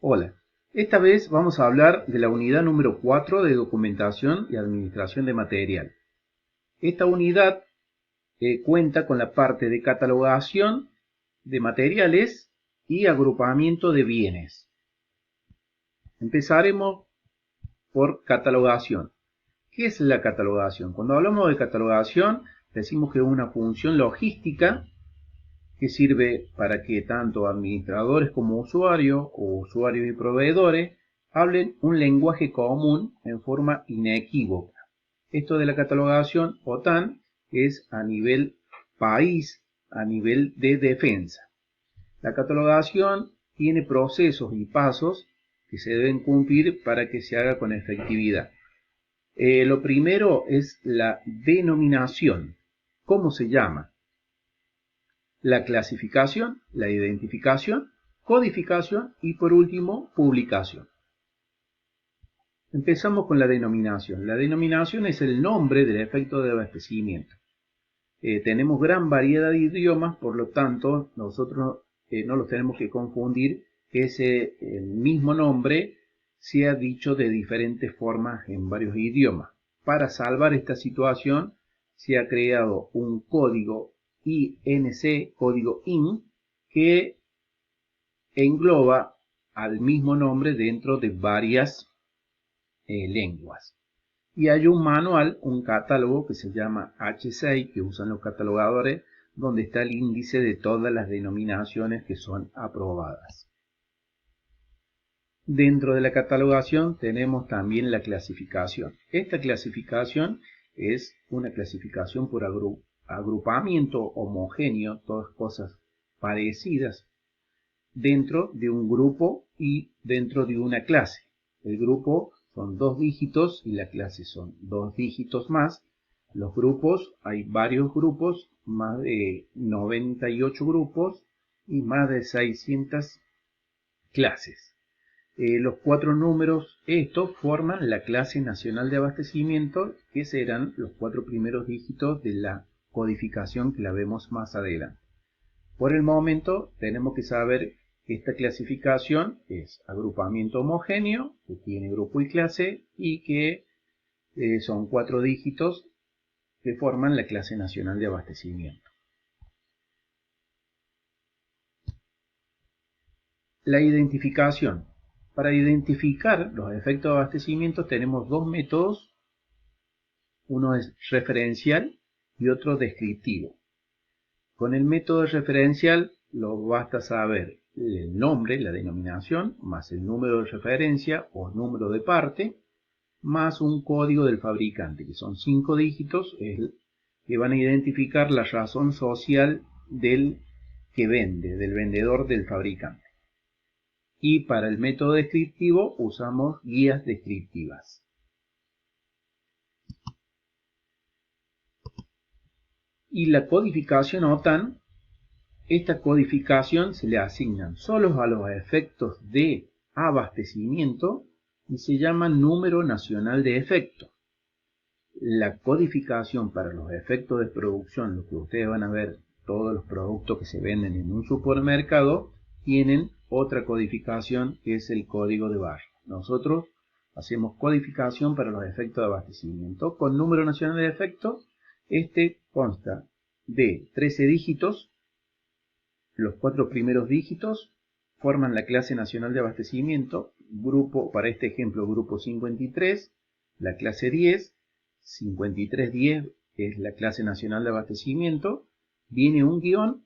Hola, esta vez vamos a hablar de la unidad número 4 de documentación y administración de material. Esta unidad cuenta con la parte de catalogación de materiales y agrupamiento de bienes. Empezaremos por catalogación. ¿Qué es la catalogación? Cuando hablamos de catalogación, decimos que es una función logística que sirve para que tanto administradores como usuarios o usuarios y proveedores hablen un lenguaje común en forma inequívoca. Esto de la catalogación OTAN es a nivel país, a nivel de defensa. La catalogación tiene procesos y pasos que se deben cumplir para que se haga con efectividad. Lo primero es la denominación. ¿Cómo se llama? La clasificación, la identificación, codificación y por último publicación. Empezamos con la denominación. La denominación es el nombre del efecto de abastecimiento. Tenemos gran variedad de idiomas, por lo tanto nosotros no los tenemos que confundir que el mismo nombre sea dicho de diferentes formas en varios idiomas. Para salvar esta situación se ha creado un código INC, código IN, que engloba al mismo nombre dentro de varias lenguas. Y hay un manual, un catálogo que se llama H6, que usan los catalogadores, donde está el índice de todas las denominaciones que son aprobadas. Dentro de la catalogación tenemos también la clasificación. Esta clasificación es una clasificación por agrupamiento homogéneo, todas cosas parecidas, dentro de un grupo y dentro de una clase. El grupo son 2 dígitos y la clase son 2 dígitos más. Los grupos, hay varios grupos, más de 98 grupos y más de 600 clases. Los 4 números estos forman la clase nacional de abastecimiento, que serán los 4 primeros dígitos de la codificación que la vemos más adelante. Por el momento tenemos que saber que esta clasificación es agrupamiento homogéneo, que tiene grupo y clase, y que son 4 dígitos que forman la clase nacional de abastecimiento. La identificación. Para identificar los efectos de abastecimiento tenemos dos métodos, uno es referencial y otro descriptivo. Con el método referencial basta saber el nombre, la denominación, más el número de referencia o número de parte, más un código del fabricante, que son 5 dígitos, que van a identificar la razón social del que vende, del vendedor del fabricante. Y para el método descriptivo usamos guías descriptivas. Y la codificación OTAN, esta codificación se le asignan solo a los efectos de abastecimiento y se llama número nacional de efecto. La codificación para los efectos de producción, lo que ustedes van a ver, todos los productos que se venden en un supermercado, tienen otra codificación que es el código de barra. Nosotros hacemos codificación para los efectos de abastecimiento con número nacional de efecto. Este consta de 13 dígitos. Los 4 primeros dígitos forman la clase nacional de abastecimiento. Grupo, para este ejemplo, grupo 53, la clase 10, 5310 es la clase nacional de abastecimiento. Viene un guión,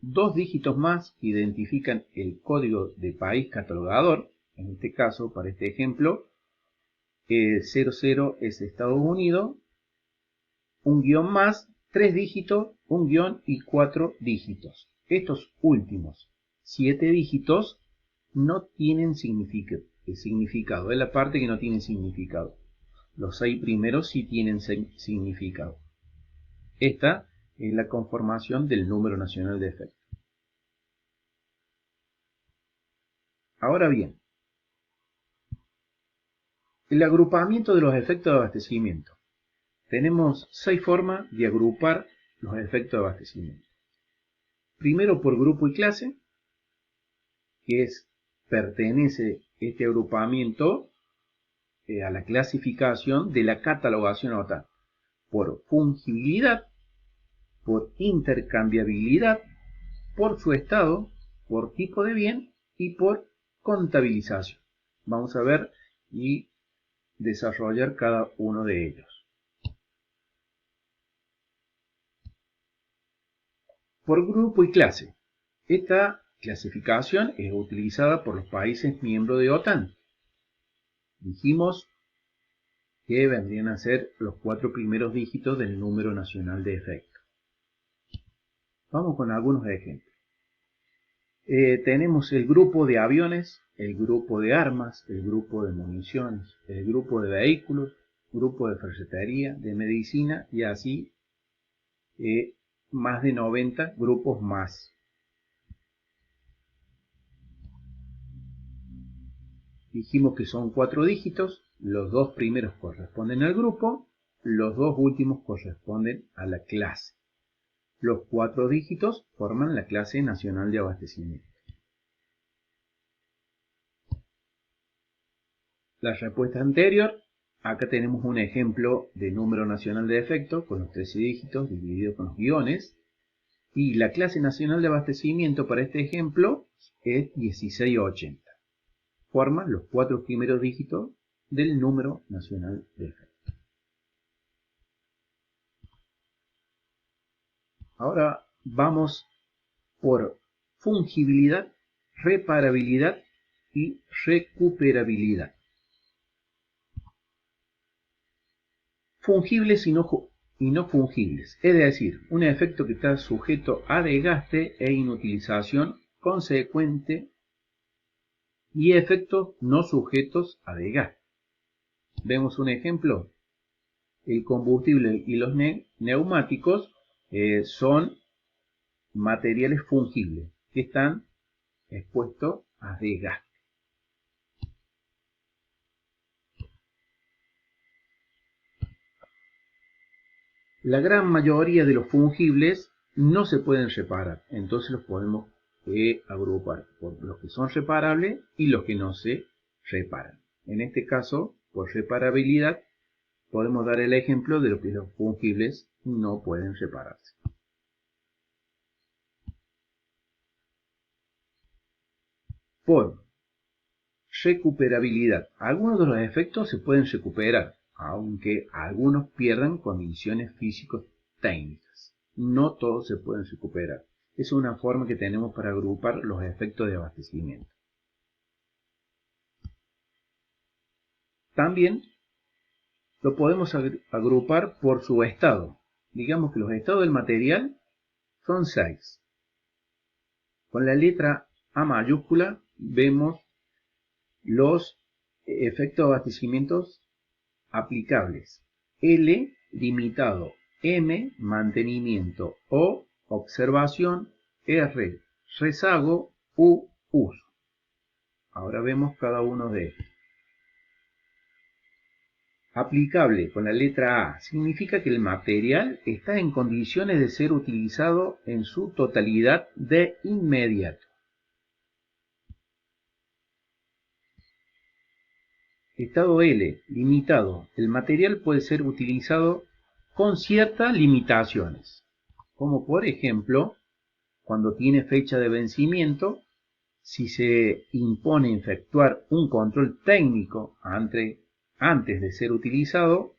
2 dígitos más que identifican el código de país catalogador. En este caso, para este ejemplo, 00 es Estados Unidos. Un guión más, 3 dígitos, un guión y 4 dígitos. Estos últimos 7 dígitos no tienen significado. Es la parte que no tiene significado. Los 6 primeros sí tienen significado. Esta es la conformación del número nacional de efecto. Ahora bien, el agrupamiento de los efectos de abastecimiento. Tenemos 6 formas de agrupar los efectos de abastecimiento. Primero por grupo y clase, que es pertenece este agrupamiento a la clasificación de la catalogación OTAN por fungibilidad, por intercambiabilidad, por su estado, por tipo de bien y por contabilización. Vamos a ver y desarrollar cada uno de ellos. Por grupo y clase. Esta clasificación es utilizada por los países miembros de OTAN. Dijimos que vendrían a ser los 4 primeros dígitos del número nacional de efecto. Vamos con algunos ejemplos. Tenemos el grupo de aviones, el grupo de armas, el grupo de municiones, el grupo de vehículos, grupo de ferretería, de medicina y así más de 90 grupos más. Dijimos que son 4 dígitos, los 2 primeros corresponden al grupo, los 2 últimos corresponden a la clase. Los 4 dígitos forman la clase nacional de abastecimiento. La respuesta anterior, acá tenemos un ejemplo de número nacional de efecto con los 13 dígitos dividido con los guiones. Y la clase nacional de abastecimiento para este ejemplo es 1680. Forma los 4 primeros dígitos del número nacional de efecto. Ahora vamos por fungibilidad, reparabilidad y recuperabilidad. Fungibles y no fungibles, es decir, un efecto que está sujeto a desgaste e inutilización consecuente y efectos no sujetos a desgaste. Vemos un ejemplo. El combustible y los neumáticos son materiales fungibles que están expuestos a desgaste. La gran mayoría de los fungibles no se pueden reparar, entonces los podemos agrupar por los que son reparables y los que no se reparan. En este caso, por reparabilidad, podemos dar el ejemplo de lo que los fungibles no pueden repararse. Por recuperabilidad, algunos de los efectos se pueden recuperar, aunque algunos pierdan condiciones físico-técnicas. No todos se pueden recuperar. Es una forma que tenemos para agrupar los efectos de abastecimiento. También lo podemos agrupar por su estado. Digamos que los estados del material son 6. Con la letra A mayúscula vemos los efectos de abastecimiento aplicables. L, limitado. M, mantenimiento. O, observación. R, rezago. U, uso. Ahora vemos cada uno de ellos. Aplicable con la letra A significa que el material está en condiciones de ser utilizado en su totalidad de inmediato. Estado L, limitado. El material puede ser utilizado con ciertas limitaciones, como por ejemplo, cuando tiene fecha de vencimiento, si se impone efectuar un control técnico antes de ser utilizado,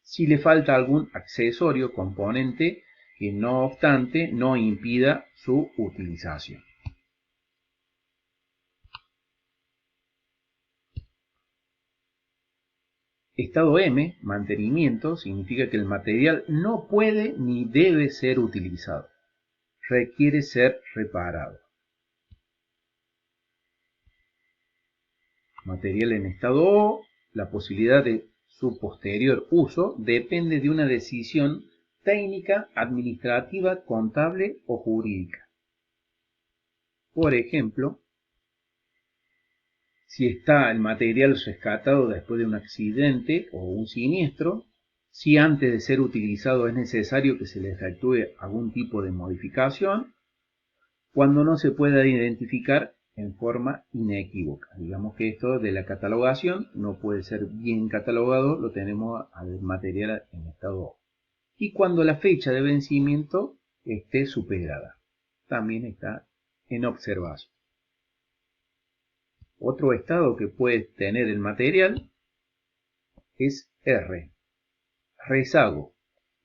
si le falta algún accesorio, componente, que no obstante no impida su utilización. Estado M, mantenimiento, significa que el material no puede ni debe ser utilizado. Requiere ser reparado. Material en estado O, la posibilidad de su posterior uso depende de una decisión técnica, administrativa, contable o jurídica. Por ejemplo, si está el material rescatado después de un accidente o un siniestro, si antes de ser utilizado es necesario que se le efectúe algún tipo de modificación, cuando no se pueda identificar en forma inequívoca. Digamos que esto de la catalogación no puede ser bien catalogado, lo tenemos al material en estado O. Y cuando la fecha de vencimiento esté superada, también está en observación. Otro estado que puede tener el material es R, rezago.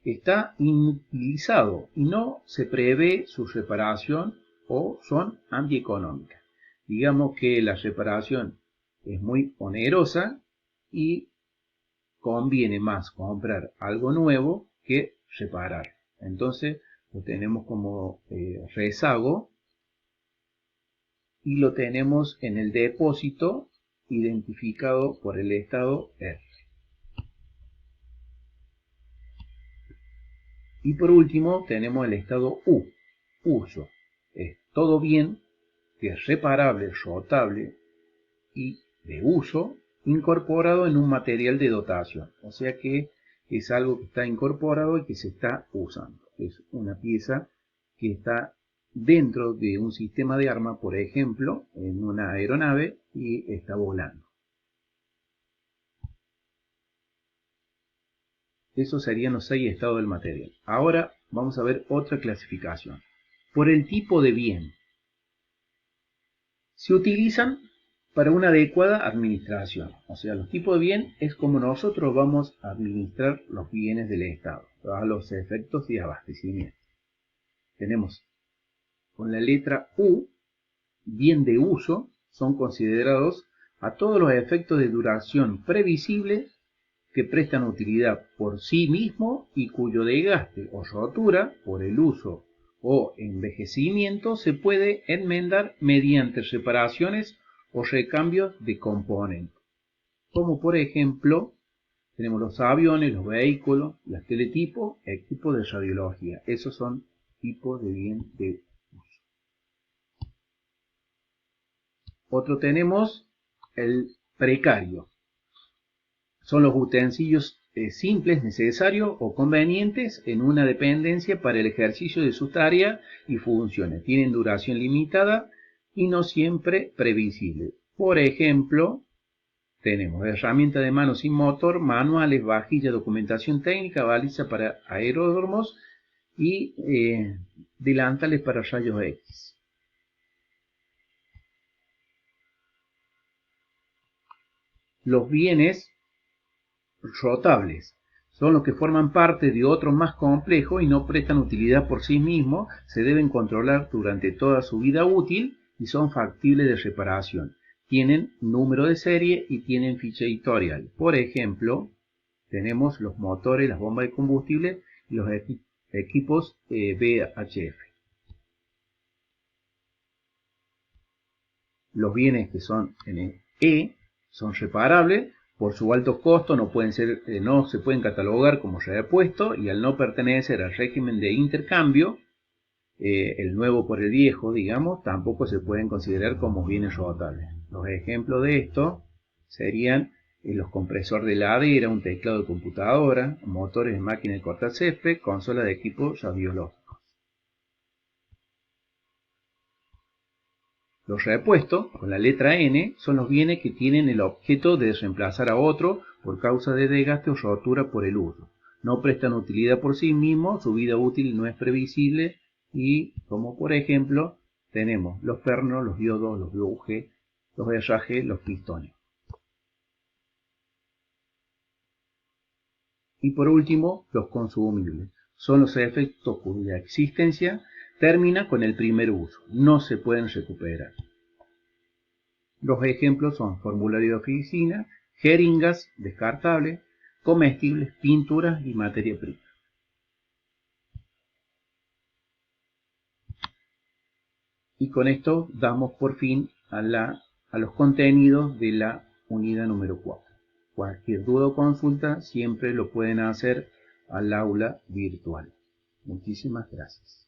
Está inutilizado y no se prevé su reparación o son antieconómicas. Digamos que la reparación es muy onerosa y conviene más comprar algo nuevo que reparar. Entonces lo tenemos como rezago y lo tenemos en el depósito identificado por el estado R. Y por último tenemos el estado U, uso. Es todo bien que es reparable, rotable y de uso incorporado en un material de dotación. O sea que es algo que está incorporado y que se está usando. Es una pieza que está dentro de un sistema de arma, por ejemplo, en una aeronave y está volando. Esos serían los 6 estados del material. Ahora vamos a ver otra clasificación. Por el tipo de bien. Se utilizan para una adecuada administración. O sea, los tipos de bien es como nosotros vamos a administrar los bienes del Estado, a los efectos de abastecimiento. Tenemos con la letra U, bien de uso, son considerados a todos los efectos de duración previsible que prestan utilidad por sí mismo y cuyo desgaste o rotura por el uso o envejecimiento se puede enmendar mediante reparaciones o recambios de componentes. Como por ejemplo, tenemos los aviones, los vehículos, los teletipos, equipos de radiología. Esos son tipos de bien de uso. Otro tenemos el precario. Son los utensilios simples, necesarios o convenientes en una dependencia para el ejercicio de sus tareas y funciones. Tienen duración limitada y no siempre previsible. Por ejemplo, tenemos herramientas de mano sin motor, manuales, vajilla, documentación técnica, baliza para aeródromos y delantales para rayos X. Los bienes rotables son los que forman parte de otros más complejos y no prestan utilidad por sí mismos, se deben controlar durante toda su vida útil y son factibles de reparación. Tienen número de serie y tienen ficha editorial. Por ejemplo, tenemos los motores, las bombas de combustible y los equipos VHF. Los bienes que son en E son reparables. Por su alto costo no se pueden catalogar como repuesto y al no pertenecer al régimen de intercambio, el nuevo por el viejo, digamos, tampoco se pueden considerar como bienes rotables. Los ejemplos de esto serían los compresores de heladera, un teclado de computadora, motores de máquina de cortar césped, consola de equipos radiológicos. Los repuestos, con la letra N, son los bienes que tienen el objeto de reemplazar a otro por causa de desgaste o rotura por el uso. No prestan utilidad por sí mismos, su vida útil no es previsible y, como por ejemplo, tenemos los pernos, los diodos, los bujes, los herrajes, los pistones. Y por último, los consumibles. Son los efectos cuya existencia termina con el primer uso. No se pueden recuperar. Los ejemplos son formulario de oficina, jeringas descartables, comestibles, pinturas y materia prima. Y con esto damos por fin a los contenidos de la unidad número 4. Cualquier duda o consulta siempre lo pueden hacer al aula virtual. Muchísimas gracias.